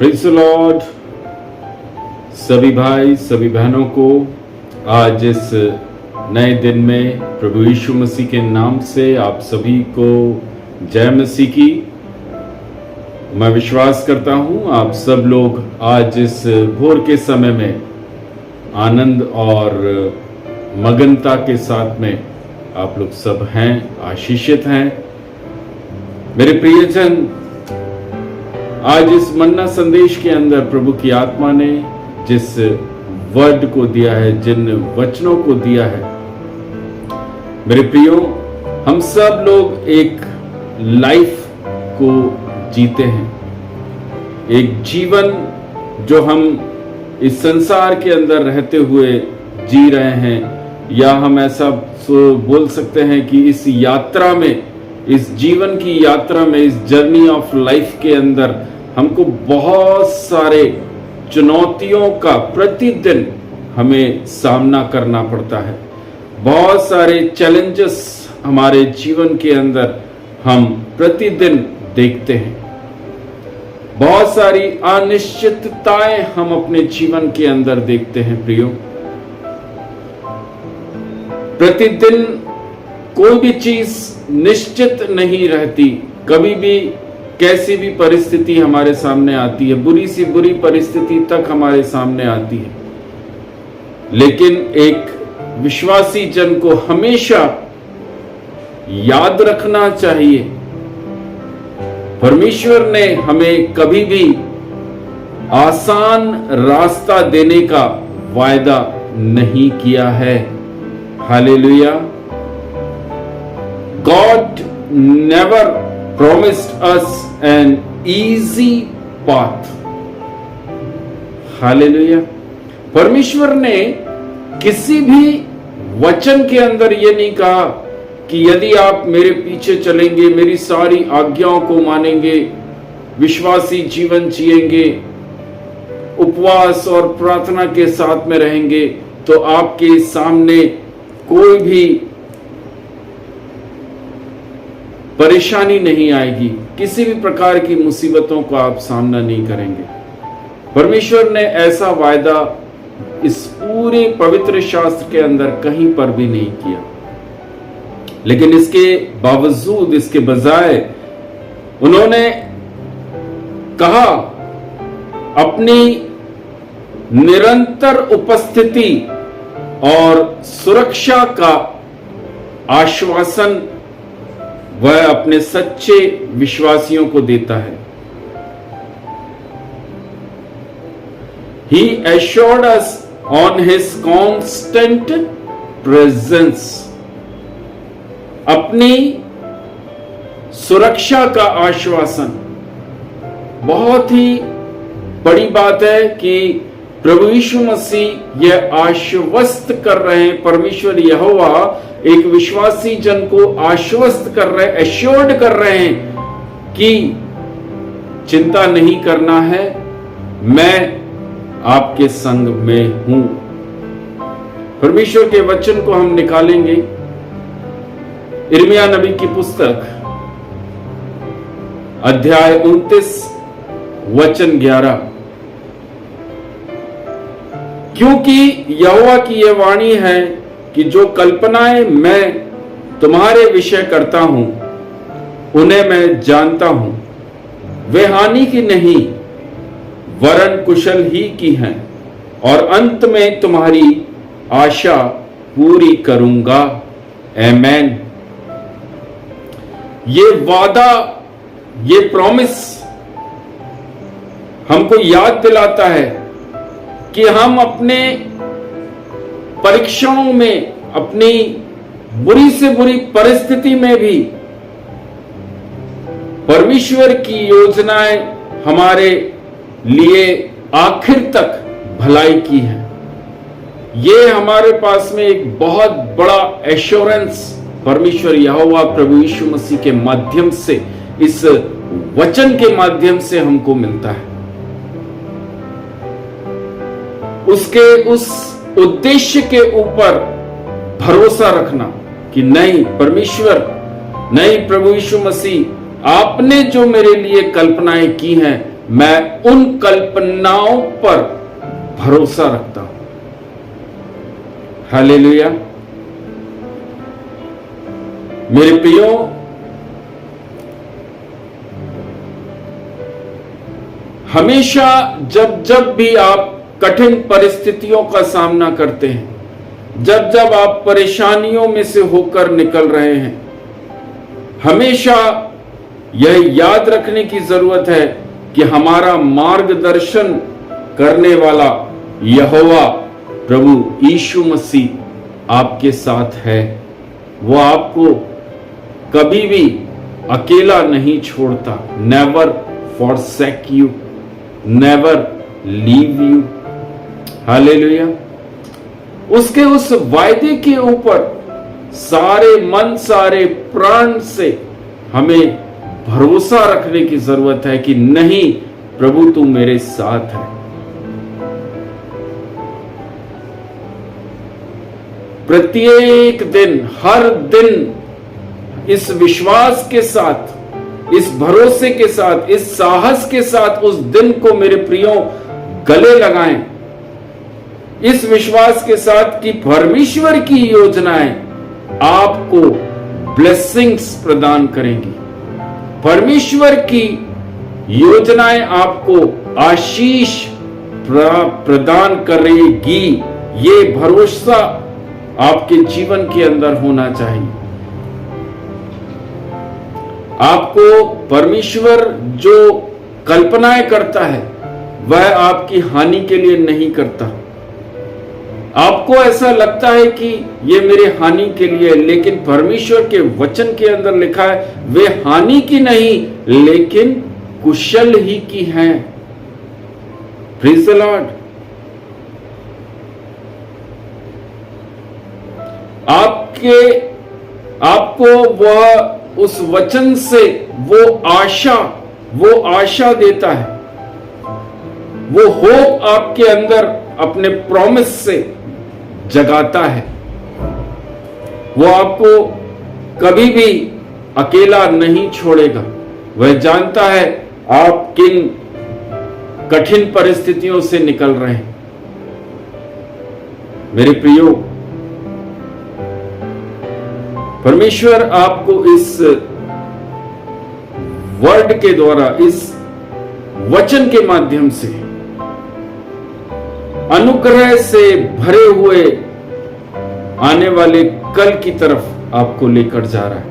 Praise the Lord. सभी भाई सभी बहनों को आज इस नए दिन में प्रभु यीशु मसीह के नाम से आप सभी को जय मसीह की। मैं विश्वास करता हूं आप सब लोग आज इस भोर के समय में आनंद और मगनता के साथ में आप लोग सब हैं, आशीषित हैं। मेरे प्रियजन, आज इस मन्ना संदेश के अंदर प्रभु की आत्मा ने जिस वर्ड को दिया है, जिन वचनों को दिया है, मेरे प्रियो, हम सब लोग एक लाइफ को जीते हैं, एक जीवन जो हम इस संसार के अंदर रहते हुए जी रहे हैं, या हम ऐसा बोल सकते हैं कि इस यात्रा में, इस जीवन की यात्रा में, इस जर्नी ऑफ लाइफ के अंदर हमको बहुत सारे चुनौतियों का प्रतिदिन हमें सामना करना पड़ता है। बहुत सारे चैलेंजेस हमारे जीवन के अंदर हम प्रतिदिन देखते हैं। बहुत सारी अनिश्चितताएं हम अपने जीवन के अंदर देखते हैं। प्रियो, प्रतिदिन कोई भी चीज निश्चित नहीं रहती। कभी भी कैसी भी परिस्थिति हमारे सामने आती है, बुरी सी बुरी परिस्थिति तक हमारे सामने आती है, लेकिन एक विश्वासी जन को हमेशा याद रखना चाहिए, परमेश्वर ने हमें कभी भी आसान रास्ता देने का वायदा नहीं किया है। Hallelujah. God never promised us an easy path. Hallelujah. परमेश्वर ने किसी भी वचन के अंदर यह नहीं कहा कि यदि आप मेरे पीछे चलेंगे, मेरी सारी आज्ञाओं को मानेंगे, विश्वासी जीवन जिएंगे, उपवास और प्रार्थना के साथ में रहेंगे, तो आपके सामने कोई भी परेशानी नहीं आएगी, किसी भी प्रकार की मुसीबतों का आप सामना नहीं करेंगे। परमेश्वर ने ऐसा वायदा इस पूरे पवित्र शास्त्र के अंदर कहीं पर भी नहीं किया, लेकिन इसके बावजूद, इसके बजाय उन्होंने कहा अपनी निरंतर उपस्थिति और सुरक्षा का आश्वासन वह अपने सच्चे विश्वासियों को देता है। He assured us on his constant presence. अपनी सुरक्षा का आश्वासन। बहुत ही बड़ी बात है कि प्रभु यीशु मसीह यह आश्वस्त कर रहे हैं, परमेश्वर यहोवा एक विश्वासी जन को आश्वस्त कर रहे हैं, एश्योर्ड कर रहे हैं कि चिंता नहीं करना है, मैं आपके संग में हूं। परमेश्वर के वचन को हम निकालेंगे यिर्मयाह नबी की पुस्तक अध्याय 29 वचन 11। क्योंकि यहोवा की यह वाणी है कि जो कल्पनाएं मैं तुम्हारे विषय करता हूं, उन्हें मैं जानता हूं। वे हानि की नहीं, वरन कुशल ही की हैं, और अंत में तुम्हारी आशा पूरी करूंगा। आमेन। ये वादा, ये प्रॉमिस हमको याद दिलाता है कि हम अपने परीक्षाओं में, अपनी बुरी से बुरी परिस्थिति में भी परमेश्वर की योजनाएं हमारे लिए आखिर तक भलाई की है। ये हमारे पास में एक बहुत बड़ा एश्योरेंस परमेश्वर यहोवा प्रभु यीशु मसीह के माध्यम से, इस वचन के माध्यम से हमको मिलता है। उसके उस उद्देश्य के ऊपर भरोसा रखना कि नहीं परमेश्वर, नहीं प्रभु यीशु मसीह, आपने जो मेरे लिए कल्पनाएं की हैं मैं उन कल्पनाओं पर भरोसा रखता हूं। हालेलुया। मेरे प्रियो, हमेशा जब जब भी आप कठिन परिस्थितियों का सामना करते हैं, जब जब आप परेशानियों में से होकर निकल रहे हैं, हमेशा यह याद रखने की जरूरत है कि हमारा मार्गदर्शन करने वाला यहोवा प्रभु यीशु मसीह आपके साथ है। वो आपको कभी भी अकेला नहीं छोड़ता। Never forsake you, never leave you। Hallelujah. उसके उस वायदे के ऊपर सारे मन सारे प्राण से हमें भरोसा रखने की जरूरत है कि नहीं, प्रभु तू मेरे साथ है। प्रत्येक दिन, हर दिन इस विश्वास के साथ, इस भरोसे के साथ, इस साहस के साथ उस दिन को मेरे प्रियो गले लगाएं। इस विश्वास के साथ कि परमेश्वर की योजनाएं आपको ब्लेसिंग्स प्रदान करेंगी। परमेश्वर की योजनाएं आपको आशीष प्रदान करेगी। ये भरोसा आपके जीवन के अंदर होना चाहिए। आपको परमेश्वर जो कल्पनाएं करता है वह आपकी हानि के लिए नहीं करता। आपको ऐसा लगता है कि ये मेरे हानि के लिए, लेकिन परमेश्वर के वचन के अंदर लिखा है वे हानि की नहीं लेकिन कुशल ही की हैं। Praise the Lord. आपको वह उस वचन से वो आशा देता है, वो होप आपके अंदर अपने प्रॉमिस से जगाता है। वो आपको कभी भी अकेला नहीं छोड़ेगा। वह जानता है आप किन कठिन परिस्थितियों से निकल रहे हैं। मेरे प्रियो, परमेश्वर आपको इस वर्ड के द्वारा, इस वचन के माध्यम से अनुग्रह से भरे हुए आने वाले कल की तरफ आपको लेकर जा रहा है।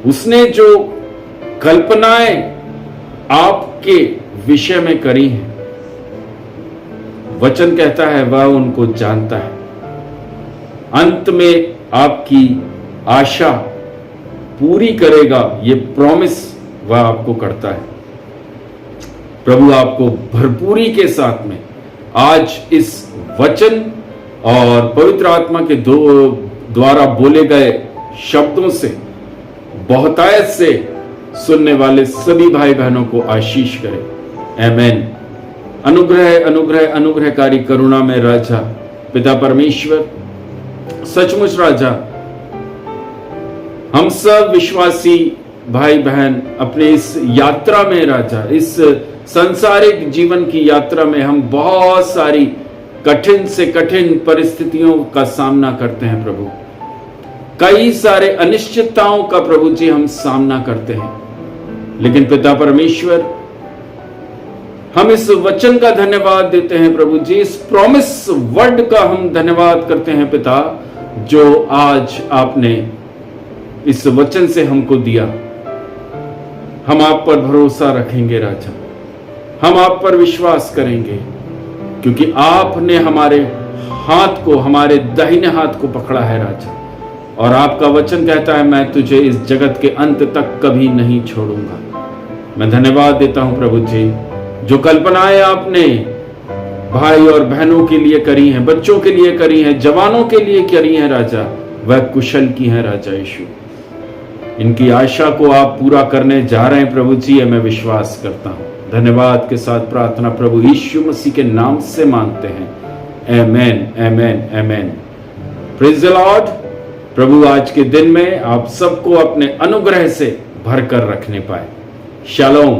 उसने जो कल्पनाएं आपके विषय में करी हैं, वचन कहता है वह उनको जानता है। अंत में आपकी आशा पूरी करेगा, ये प्रॉमिस वह आपको करता है। प्रभु आपको भरपूरी के साथ में आज इस वचन और पवित्र आत्मा के द्वारा बोले गए शब्दों से बहुतायत से सुनने वाले सभी भाई बहनों को आशीष करे। आमेन। अनुग्रह अनुग्रह अनुग्रहकारी करुणा में राजा पिता परमेश्वर, सचमुच राजा, हम सब विश्वासी भाई बहन अपने इस यात्रा में राजा, इस सांसारिक जीवन की यात्रा में हम बहुत सारी कठिन से कठिन परिस्थितियों का सामना करते हैं प्रभु। कई सारे अनिश्चितताओं का प्रभु जी हम सामना करते हैं, लेकिन पिता परमेश्वर हम इस वचन का धन्यवाद देते हैं प्रभु जी। इस प्रॉमिस वर्ड का हम धन्यवाद करते हैं पिता, जो आज आपने इस वचन से हमको दिया। हम आप पर भरोसा रखेंगे राजा, हम आप पर विश्वास करेंगे, क्योंकि आपने हमारे हाथ को, हमारे दाहिने हाथ को पकड़ा है राजा। और आपका वचन कहता है मैं तुझे इस जगत के अंत तक कभी नहीं छोड़ूंगा। मैं धन्यवाद देता हूं प्रभु जी, जो कल्पनाएं आपने भाई और बहनों के लिए करी हैं, बच्चों के लिए करी हैं, जवानों के लिए करी हैं राजा, वह कुशल की हैं राजा यीशु। इनकी आशा को आप पूरा करने जा रहे हैं प्रभु जी, मैं विश्वास करता हूं। धन्यवाद के साथ प्रार्थना प्रभु यीशु मसीह के नाम से मांगते हैं। Amen, amen, amen. Praise the Lord. प्रभु आज के दिन में आप सबको अपने अनुग्रह से भरकर रखने पाए। शालोम।